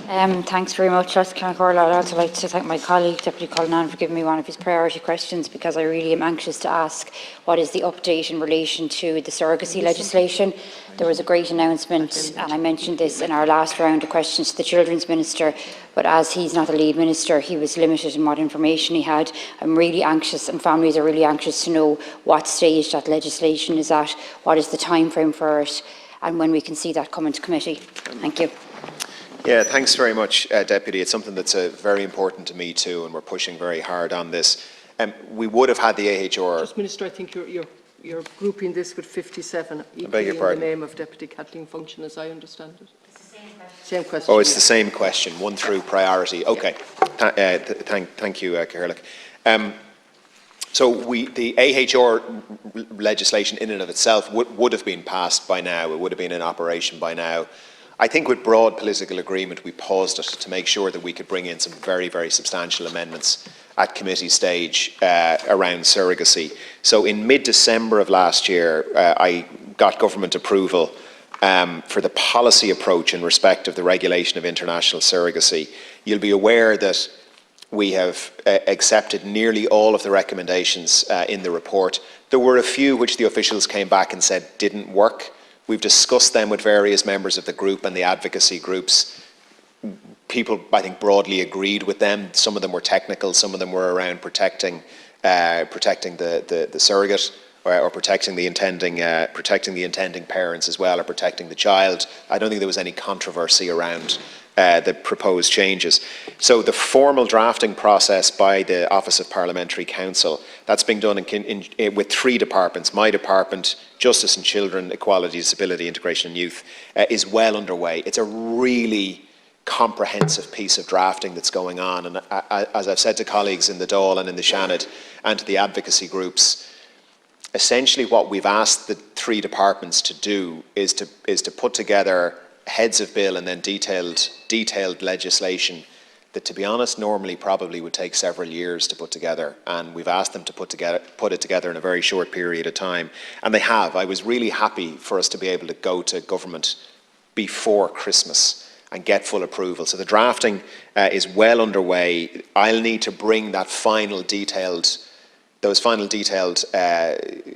Thanks very much, Conor. I'd also like to thank my colleague, Deputy Cullinan, for giving me one of his priority questions, because I really am anxious to ask what is the update in relation to the surrogacy legislation. There was a great announcement, and I mentioned this in our last round of questions to the Children's Minister, but as he's not the lead minister, he was limited in what information he had. I'm really anxious, and families are really anxious to know what stage that legislation is at, what is the time frame for it, and when we can see that come into committee. Thank you. Yeah, thanks very much, Deputy. It's something that's very important to me too, and we're pushing very hard on this. We would have had the AHR... Just, Minister, I think you're grouping this with 57, equally in the name of Deputy Kathleen Funchion, as I understand it. It's the same question. Same question. Oh, it's the same question, one through priority. Okay, thank you, Caherlick. So the AHR legislation in and of itself would have been passed by now. It would have been in operation by now. I think with broad political agreement, we paused it to make sure that we could bring in some very, very substantial amendments at committee stage around surrogacy. So in mid-December of last year, I got government approval for the policy approach in respect of the regulation of international surrogacy. You'll be aware that we have accepted nearly all of the recommendations in the report. There were a few which the officials came back and said didn't work. We've discussed them with various members of the group and the advocacy groups. People, I think, broadly agreed with them. Some of them were technical, some of them were around protecting the surrogate, or protecting the intending parents as well, or protecting the child. I don't think there was any controversy around the proposed changes. So the formal drafting process by the Office of Parliamentary Counsel, that's being done with 3 departments. My department, Justice and Children, Equality, Disability, Integration and Youth, is well underway. It's a really comprehensive piece of drafting that's going on, and as I've said to colleagues in the Dáil and in the Seanad and to the advocacy groups, essentially what we've asked the 3 departments to do is to put together heads of bill and then detailed legislation that, to be honest, normally probably would take several years to put together, and we've asked them to put it together in a very short period of time, and they have. I was really happy for us to be able to go to government before Christmas and get full approval. So the drafting is well underway. I'll need to bring those final detailed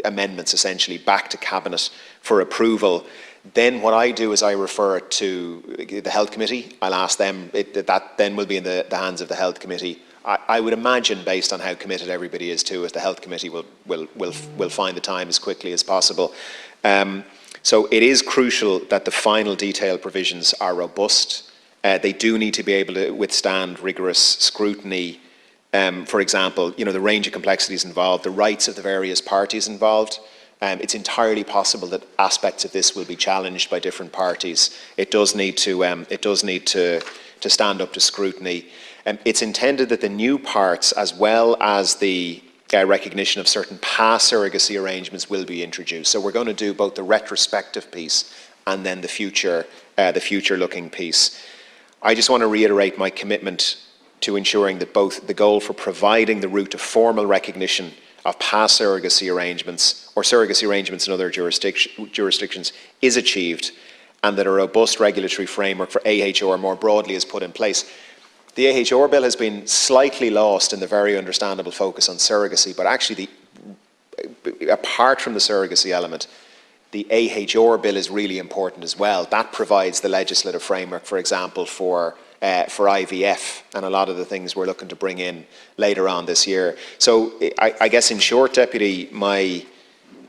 amendments essentially back to Cabinet for approval. Then what I do is I refer it to the Health Committee. I'll ask them, that then will be in the hands of the Health Committee. I would imagine, based on how committed everybody is to it, the Health Committee will find the time as quickly as possible. So it is crucial that the final detailed provisions are robust. They do need to be able to withstand rigorous scrutiny. For example, the range of complexities involved, the rights of the various parties involved. It's entirely possible that aspects of this will be challenged by different parties. It does need to stand up to scrutiny. It's intended that the new parts, as well as the recognition of certain past surrogacy arrangements, will be introduced. So we're going to do both the retrospective piece and then the future-looking piece. I just want to reiterate my commitment to ensuring that both the goal for providing the route to formal recognition of past surrogacy arrangements or surrogacy arrangements in other jurisdictions is achieved, and that a robust regulatory framework for AHR more broadly is put in place. The AHR bill has been slightly lost in the very understandable focus on surrogacy, but actually, apart from the surrogacy element, the AHR bill is really important as well. That provides the legislative framework, for example, for IVF and a lot of the things we're looking to bring in later on this year. So I guess in short, Deputy, my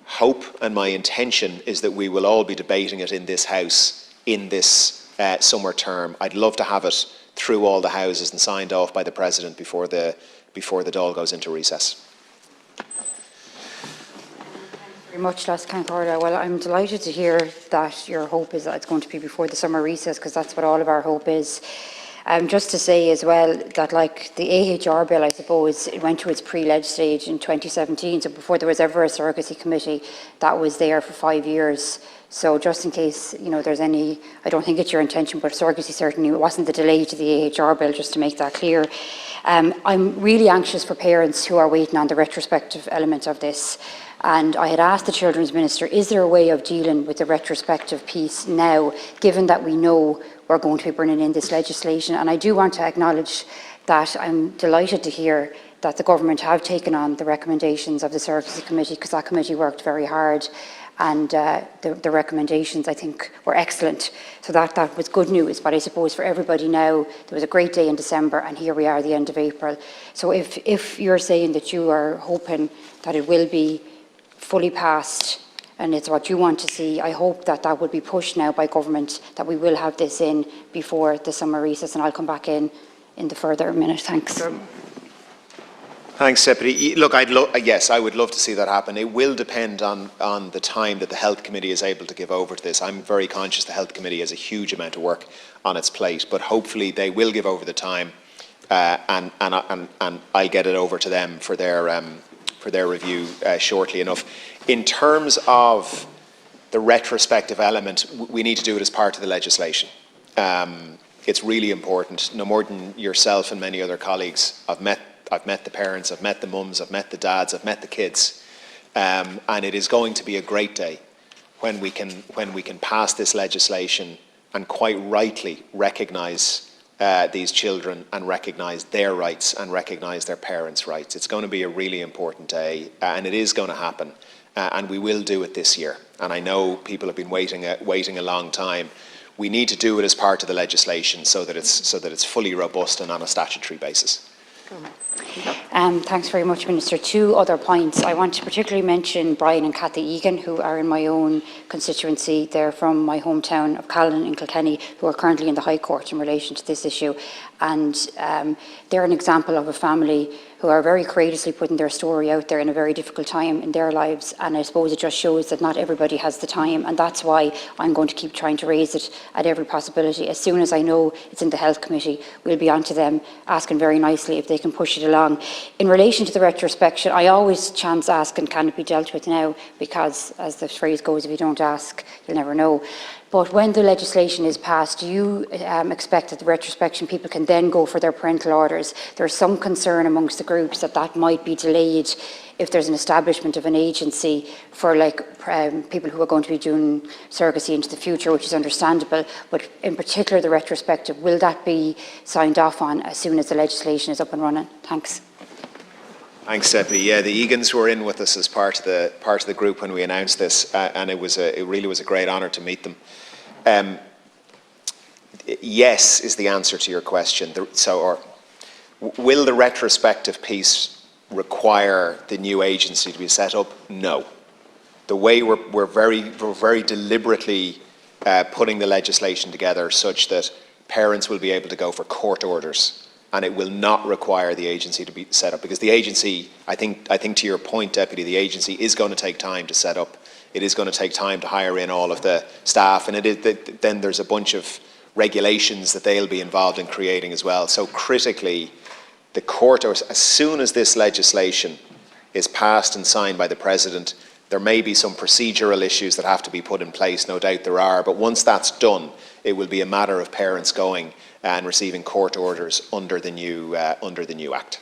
hope and my intention is that we will all be debating it in this House in this summer term. I'd love to have it through all the houses and signed off by the President before the Dáil goes into recess. Very much, Conor. Well, I'm delighted to hear that your hope is that it's going to be before the summer recess, because that's what all of our hope is. Just to say as well that, like the AHR bill, I suppose, it went to its pre-leg stage in 2017, so before there was ever a surrogacy committee, that was there for 5 years. So just in case, there's any, I don't think it's your intention, but surrogacy certainly wasn't the delay to the AHR bill, just to make that clear. I'm really anxious for parents who are waiting on the retrospective element of this. And I had asked the Children's Minister, is there a way of dealing with the retrospective piece now, given that we know we're going to be bringing in this legislation. And I do want to acknowledge that I'm delighted to hear that the government have taken on the recommendations of the Surrogacy Committee, because that committee worked very hard, and the recommendations, I think, were excellent. So that was good news. But I suppose for everybody now, there was a great day in December, and here we are at the end of April. So if you're saying that you are hoping that it will be fully passed, and it's what you want to see, I hope that that will be pushed now by government, that we will have this in before the summer recess, and I'll come back in the further minute. Thanks. Thanks, Deputy. Look, yes, I would love to see that happen. It will depend on the time that the Health Committee is able to give over to this. I'm very conscious the Health Committee has a huge amount of work on its plate, but hopefully they will give over the time, and I'll get it over to them for their review shortly enough. In terms of the retrospective element, we need to do it as part of the legislation. It's really important. No more than yourself and many other colleagues, I've met the parents, I've met the mums, I've met the dads, I've met the kids, and it is going to be a great day when we can pass this legislation and quite rightly recognise these children and recognise their rights and recognise their parents' rights. It's going to be a really important day, and it is going to happen, and we will do it this year. And I know people have been waiting a long time. We need to do it as part of the legislation so that it's fully robust and on a statutory basis. Thanks very much, Minister. Two other points. I want to particularly mention Brian and Cathy Egan, who are in my own constituency. They're from my hometown of Callan in Kilkenny, who are currently in the High Court in relation to this issue. And they're an example of a family who are very courageously putting their story out there in a very difficult time in their lives. And I suppose it just shows that not everybody has the time. And that's why I'm going to keep trying to raise it at every possibility. As soon as I know it's in the Health Committee, we'll be on to them asking very nicely if they can push it along. In relation to the retrospection, I always chance ask, and can it be dealt with now? Because, as the phrase goes, if you don't ask, you'll never know. But when the legislation is passed, do you expect that the retrospection people can then go for their parental orders? There's some concern amongst the groups that that might be delayed if there's an establishment of an agency for people who are going to be doing surrogacy into the future, which is understandable. But in particular, the retrospective, will that be signed off on as soon as the legislation is up and running? Thanks. Thanks, Deputy. Yeah, the Egans were in with us as part of the group when we announced this, and it really was a great honour to meet them. Yes is the answer to your question. Will the retrospective piece require the new agency to be set up? No. The way we're very deliberately putting the legislation together such that parents will be able to go for court orders, and it will not require the agency to be set up, because the agency, I think to your point, Deputy, the agency is going to take time to set up. It is going to take time to hire in all of the staff, and then there's a bunch of regulations that they'll be involved in creating as well. So critically, the court, as soon as this legislation is passed and signed by the President, there may be some procedural issues that have to be put in place, no doubt there are, but once that's done, it will be a matter of parents going and receiving court orders under the new Act.